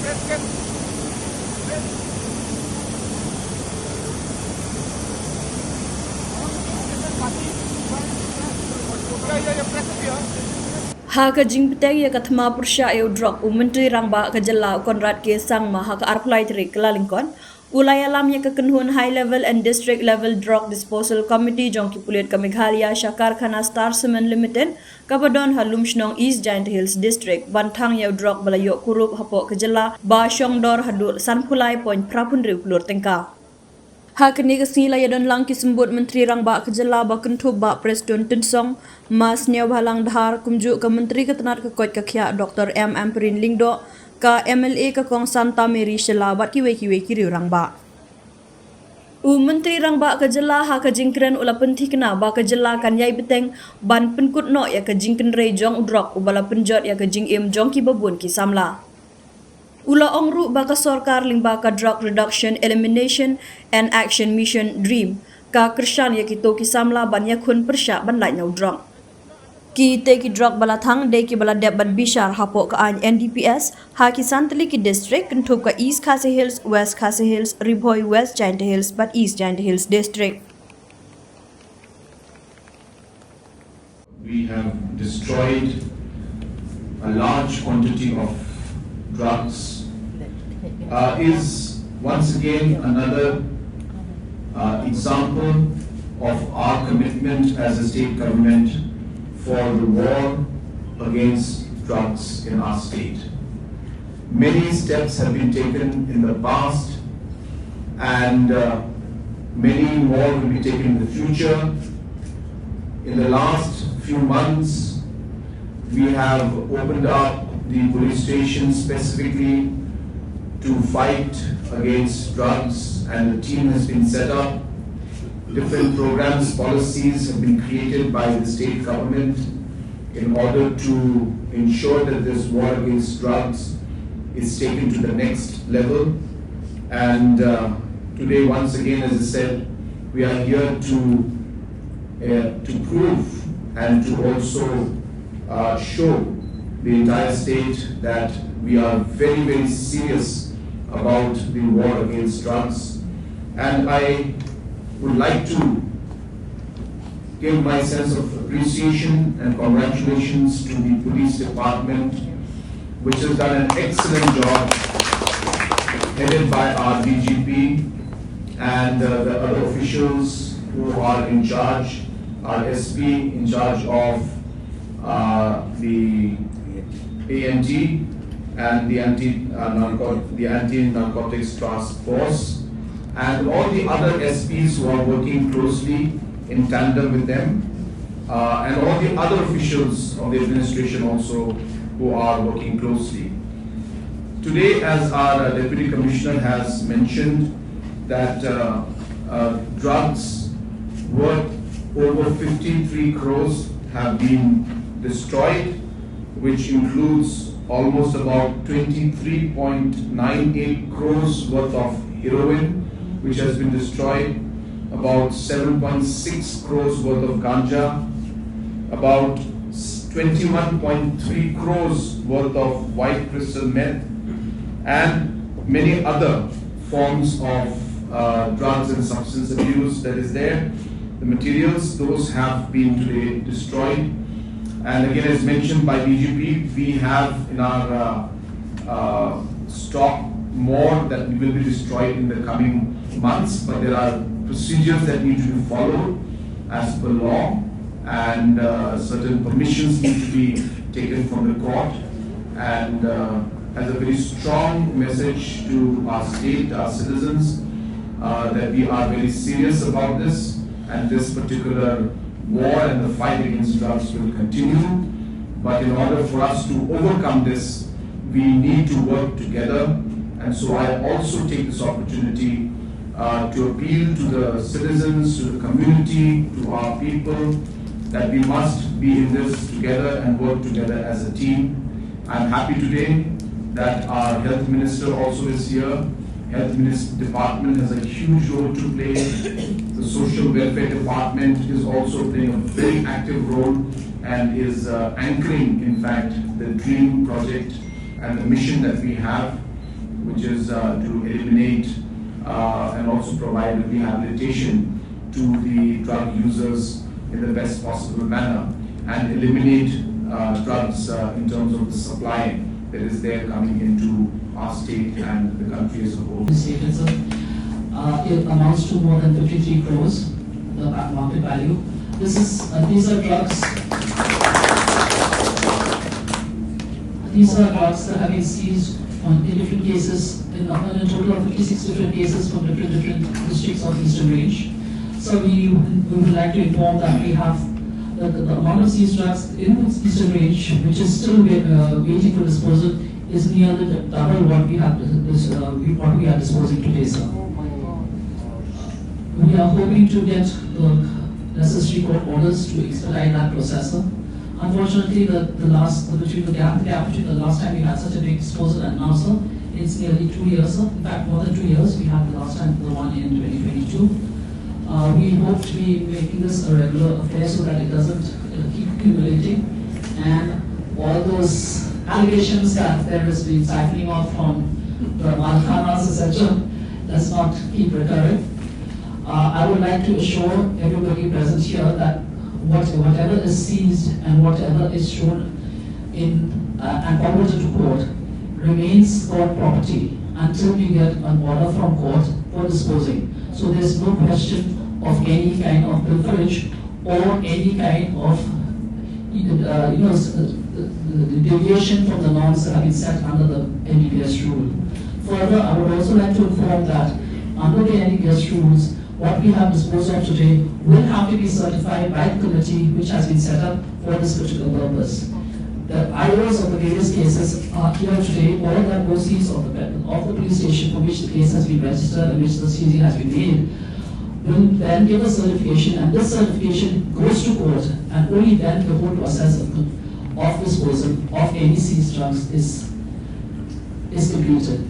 Ha ka jingpeteng ya kathma pursha eu drok menteri rangba ka jalla konrad ke sang ma ha ka arplai tri kelalingkon ulaya lam ya ka kenhun high level and district level drok disposal committee jongki pulit ka Meghalaya Shakar Khana Star Cement Limited ka badon halum shnong East Giant Hills district bantang ya drok balayo kurup hapo ka jalla ba shongdor hadul sanpulai point prapun riu plur tengka ha kini kesini la yadon lang kisembut menteri rangba kejala ba kentub ba presiden tensong mas nyaw halang dhar kumju ke menteri ketenat ke kot kakya Dr. M. Amperin Lingdo ka MLA ke Kong Santa Mary Syllad kiwe kiri rangba menteri rangba kejala ha ka jingkren ula penti kena ba kejala kan yai beteng ban penkut no ya ka jingken rei jong udrok ubala penjot ya ka jing im jong ki babun ki samla Ula ongru baka sorkar ling baka drug reduction elimination and action mission dream ka krishan ya kito ki samla ban ya khun persha ban lai nyau drug ki te ki drug bala thang de ki bala deb ban bishar hapo ka an NDPS ha ki santli ki district kentup ka East Khasi Hills West Khasi Hills Riboy West Giant Hills but East Giant Hills district we have destroyed a large quantity of drugs is once again another example of our commitment as a state government for the war against drugs in our state. Many steps have been taken in the past and many more will be taken in the future. In the last few months, we have opened up the police station specifically to fight against drugs, and the team has been set up. Different programs, policies have been created by the state government in order to ensure that this war against drugs is taken to the next level. And today, once again, as I said, we are here to prove and to also show the entire state that we are very, very serious about the war against drugs. And I would like to give my sense of appreciation and congratulations to the police department, which has done an excellent job, headed by our DGP and the other officials who are in charge, our SP in charge of the ANT and the anti-narcotics task force, and all the other SPs who are working closely in tandem with them, and all the other officials of the administration also who are working closely. Today, as our Deputy Commissioner has mentioned, that drugs worth over 53 crores have been destroyed, which includes almost about 23.98 crores worth of heroin, which has been destroyed, about 7.6 crores worth of ganja, about 21.3 crores worth of white crystal meth, and many other forms of drugs and substance abuse that is there. The materials, those have been today destroyed. And again, as mentioned by DGP, we have in our stock more that will be destroyed in the coming months, but there are procedures that need to be followed as per law, and certain permissions need to be taken from the court. And as a very strong message to our state, our citizens, that we are very serious about this, and this particular war and the fight against drugs will continue. But in order for us to overcome this, we need to work together. And so I also take this opportunity to appeal to the citizens, to the community, to our people, that we must be in this together and work together as a team. I'm happy today that our Health Minister also is here. Health Department has a huge role to play. The Social Welfare Department is also playing a very active role and is anchoring, in fact, the DREAM project and the mission that we have. which is to eliminate and also provide rehabilitation to the drug users in the best possible manner and eliminate drugs in terms of the supply that is there coming into our state and the country as a whole. It amounts to more than 53 crores, the market value. These are drugs. These are drugs that have been seized in different cases, in a total of 56 different cases from different districts of Eastern Range. So we would like to inform that we have the amount of seized drugs in Eastern Range, which is still waiting for disposal, is nearly double what we are disposing today, sir. We are hoping to get the necessary court orders to expedite that process, sir. Unfortunately, the gap between the last time we had such a big disposal and now, sir, it's nearly 2 years, sir. In fact, more than 2 years. We had the last time, the one in 2022. We hope to be making this a regular affair so that it doesn't keep accumulating, and all those allegations that there has been siphoning off from the Malkhanas, etc., does not keep recurring. I would like to assure everybody present here that whatever is seized and whatever is shown in and forwarded to court remains court property until we get an order from court for disposing. So there's no question of any kind of pilferage or any kind of deviation from the norms that have been set under the NDPS rule. Further, I would also like to inform that under the NDPS rules, what we have disposed of today will have to be certified by the committee which has been set up for this particular purpose. The IOs of the various cases are here today, all the OCs of the police station for which the case has been registered and which the seizing has been made, will then give a certification, and this certification goes to court, and only then the whole process of disposal of any seized drugs is completed.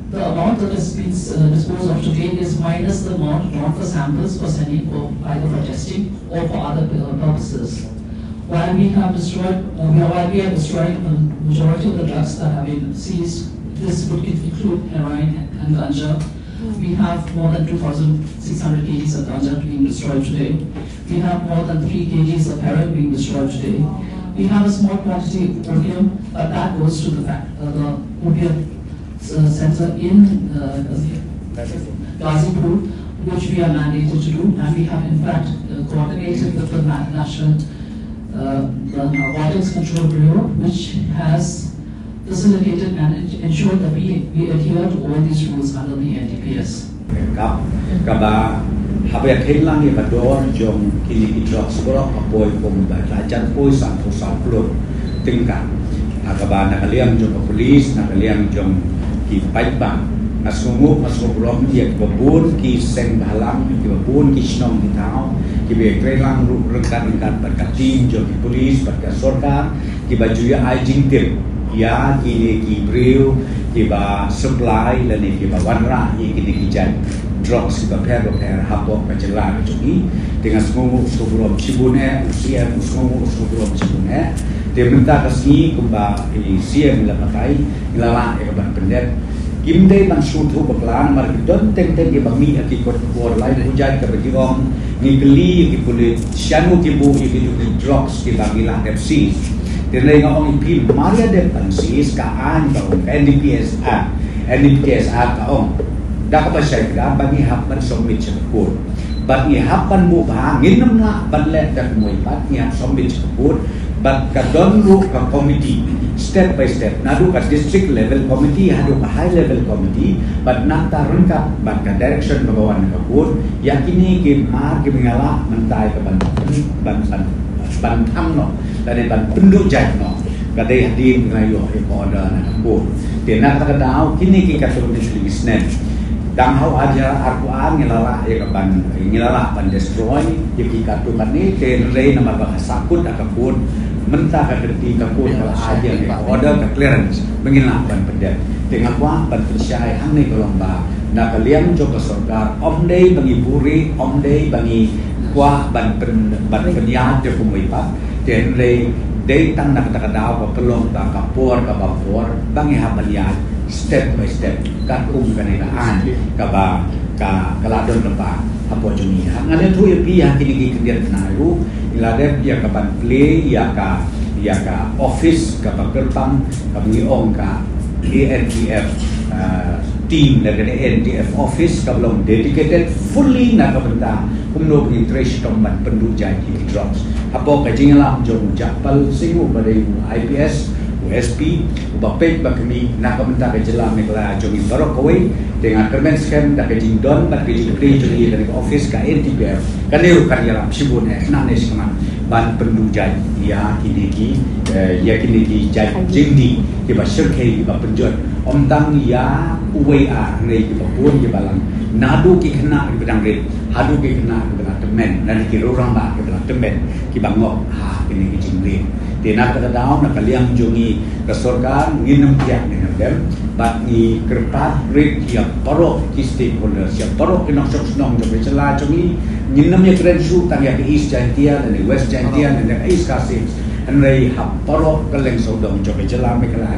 The amount that has been disposed of today is minus the amount drawn for samples for sending for either for testing or for other purposes. While we are destroying the majority of the drugs that have been seized, this would include heroin and ganja. We have more than 2,600 kgs of ganja being destroyed today. We have more than 3 kgs of heroin being destroyed today. We have a small quantity of opium, but that goes to the opium center in Ghazipur, which we are mandated to do, and we have in fact coordinated with the National Narcotics Control Bureau, which has facilitated and ensured that we adhere to all these rules under the NDPS. Habis hilang ni kador jom kini drok sekolah apoi pom belajar poi satu klur tingkat agaba nakaliam jom polis nakaliam jom ki paibang nasungu rom dia babun ki seng balang ki babun ki snong ki tao ki be krelang rengkat berkatim jom polis berkat sorkar ki baju ya ajing tim ya ki breu ki ba supply dan ki ba wanra ki kijan drok si paper hapok Meghalaya ini dengan semua rom cibune usia semua rom cibune dia minta kasih kembali siam lapatai ilala ban pendet kimde ban sutu beklan mar don teng ki bami ki kot bor lain hujan ke bejong ngikeli ki boleh syanu ki bu ki drugs ki bagi lah FC dia ngomong ipil maria de pansis ka an ka NDPS ka dah apa saya kira bagi hapan somit cekut bagi hapan buka nginam lah badlet dan muibat yang somit cekut bag kadon lu ka committee step by step nadu ka district level committee hadu ka high level committee bad nata rengkap bad ka direction bagawan kabut yakini ke mar ke mengala mentai ke ban no dari ban penduk jat no kadai hadim ngayo e order na kabut tena ka daw kini ki ka turun business dang hau ajar Al-Quran ngilala ban destroy yaki katu kani tenrei nama bahasa kut akapun mentah kaderti kapun kala ajar order ke clearance mengilala ban pedet dengan kuah ban persyai hang ni kolomba na kalian joko sorgar omdei bangi puri omdei bangi kuah ban penyat de pumipa tenrei dei tang nak takadaw ka pelong ka kapor ka bapor bangi habalian step by step kat kanidaan kaladon lepa apa juni ngale tu pi kini kendian penaru ilade dia kapan play ya ka office ka gerbang ka ngiong ka ANTF team dari ANTF office ka belum dedicated fully na ka benda kumno pergi trace tomban pendujai di drops apa ka jingala jong japal singu badai IPS USP ubapek bakmi na ka benda ka jela Meghalaya jong barok kawai dengan kermen scam da ka jing don bat ka jing play jong dari office ka ANTF kan dia kan ya sibun na ne sekarang ban pendujai ya kini jai jingdi ki ba shirkai ki ba penjot om tang ya uwa nei ki ba pun ki balang nadu ki kena ki bedang red hadu ki kena ki bedang temen dan ki rorang ba ki bedang temen ki bangok kini ki jingri de nak ka daun nak liang jongi kesorkan nginem tiak dengan dem bat ni kerpat red ki parok ki stakeholder siap parok ki nok sok-nok jo becela jongi nginem ya kren su tang ya ki east jantia dan west jantia dan east kasih anrai hap parok kaleng sodong jo becela Meghalaya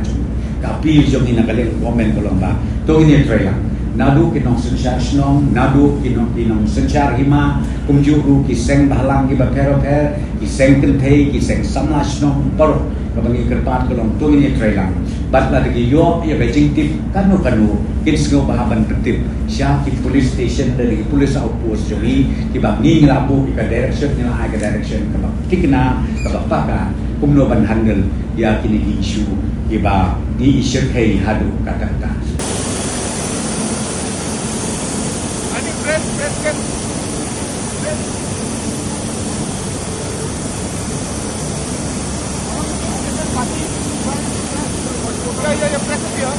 tapi jom ina kaleng komen kolomba to ini trailer nadu kinong sensyar snong nadu kinong sensyar hima kumjuru ki seng bahlang ki bakero per ki seng kentei ki seng samla snong par kabangi kerpat kolong to ini trailer batla de yo ya beijing tip kanu kin sengo bahaban tertib sya ki police station dari police outpost jomi ki bangi ngelabu ki direction ngela ke direction ka tikna ka bapaka kumno ban handle ya kini isu iba di isykai hadu kata-kata. Ani press kan. Ya press dia.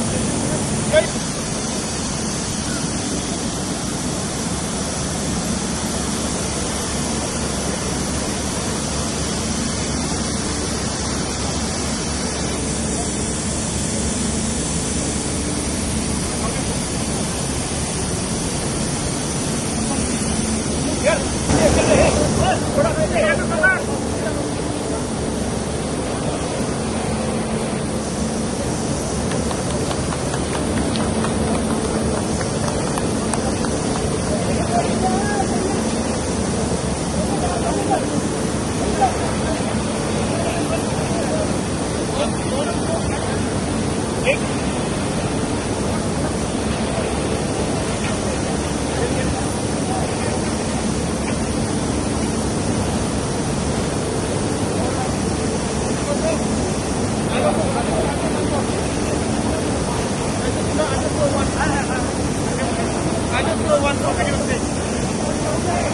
I just want to